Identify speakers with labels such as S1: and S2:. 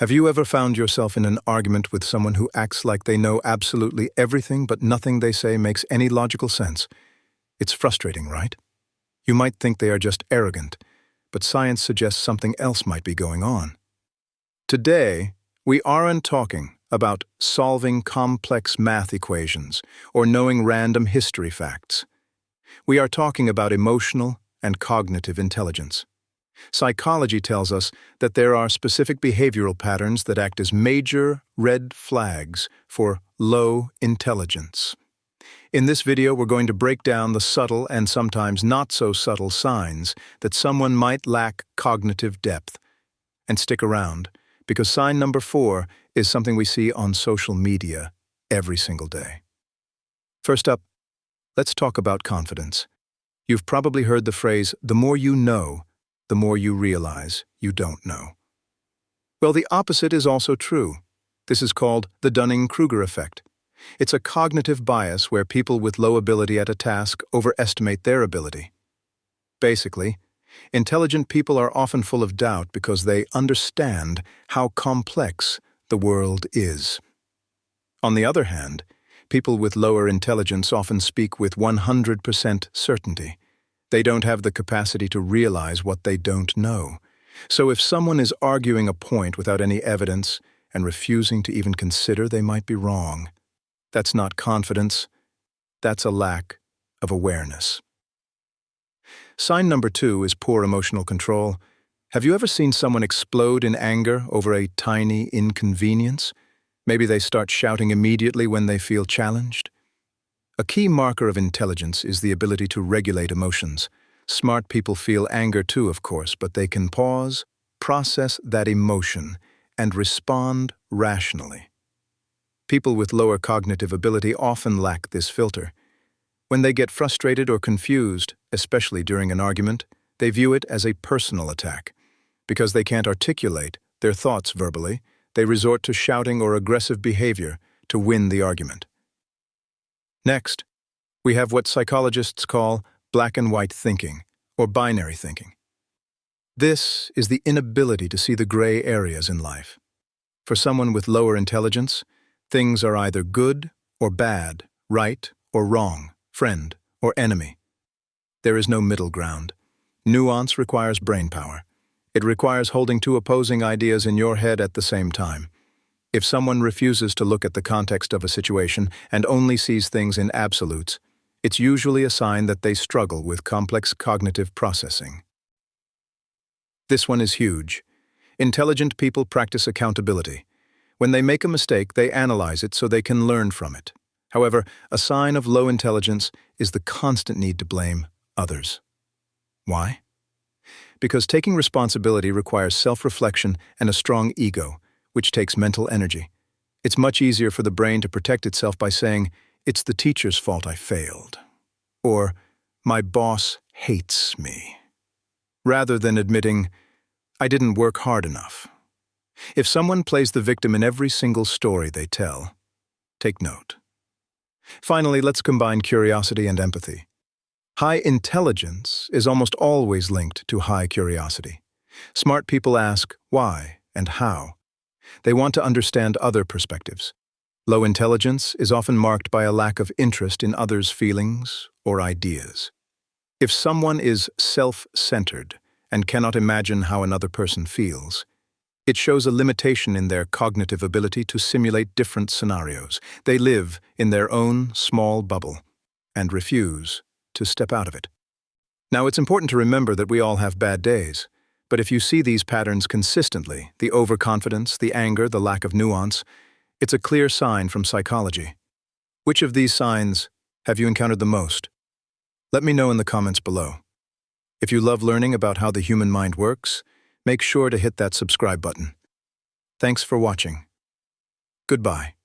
S1: Have you ever found yourself in an argument with someone who acts like they know absolutely everything but nothing they say makes any logical sense? It's frustrating, right? You might think they are just arrogant, but science suggests something else might be going on. Today, we aren't talking about solving complex math equations or knowing random history facts. We are talking about emotional and cognitive intelligence. Psychology tells us that there are specific behavioral patterns that act as major red flags for low intelligence. In this video, we're going to break down the subtle and sometimes not so subtle signs that someone might lack cognitive depth. And stick around, because sign number 4 is something we see on social media every single day. First up, let's talk about confidence. You've probably heard the phrase, "the more you know, the more you realize you don't know." Well, the opposite is also true. This is called the Dunning-Kruger effect. It's a cognitive bias where people with low ability at a task overestimate their ability. Basically, intelligent people are often full of doubt because they understand how complex the world is. On the other hand, people with lower intelligence often speak with 100% certainty. They don't have the capacity to realize what they don't know. So if someone is arguing a point without any evidence and refusing to even consider they might be wrong, that's not confidence, that's a lack of awareness. Sign number 2 is poor emotional control. Have you ever seen someone explode in anger over a tiny inconvenience? Maybe they start shouting immediately when they feel challenged. A key marker of intelligence is the ability to regulate emotions. Smart people feel anger too, of course, but they can pause, process that emotion, and respond rationally. People with lower cognitive ability often lack this filter. When they get frustrated or confused, especially during an argument, they view it as a personal attack. Because they can't articulate their thoughts verbally, they resort to shouting or aggressive behavior to win the argument. Next, we have what psychologists call black and white thinking, or binary thinking. This is the inability to see the gray areas in life. For someone with lower intelligence, things are either good or bad, right or wrong, friend or enemy. There is no middle ground. Nuance requires brainpower. It requires holding two opposing ideas in your head at the same time. If someone refuses to look at the context of a situation and only sees things in absolutes, it's usually a sign that they struggle with complex cognitive processing. This one is huge. Intelligent people practice accountability. When they make a mistake, they analyze it so they can learn from it. However, a sign of low intelligence is the constant need to blame others. Why? Because taking responsibility requires self-reflection and a strong ego, which takes mental energy. It's much easier for the brain to protect itself by saying, "It's the teacher's fault I failed," or "My boss hates me," rather than admitting, "I didn't work hard enough." If someone plays the victim in every single story they tell, take note. Finally, let's combine curiosity and empathy. High intelligence is almost always linked to high curiosity. Smart people ask why and how. They want to understand other perspectives. Low intelligence is often marked by a lack of interest in others' feelings or ideas. If someone is self-centered and cannot imagine how another person feels, it shows a limitation in their cognitive ability to simulate different scenarios. They live in their own small bubble and refuse to step out of it. Now, it's important to remember that we all have bad days. But if you see these patterns consistently, the overconfidence, the anger, the lack of nuance, it's a clear sign from psychology. Which of these signs have you encountered the most? Let me know in the comments below. If you love learning about how the human mind works, make sure to hit that subscribe button. Thanks for watching. Goodbye.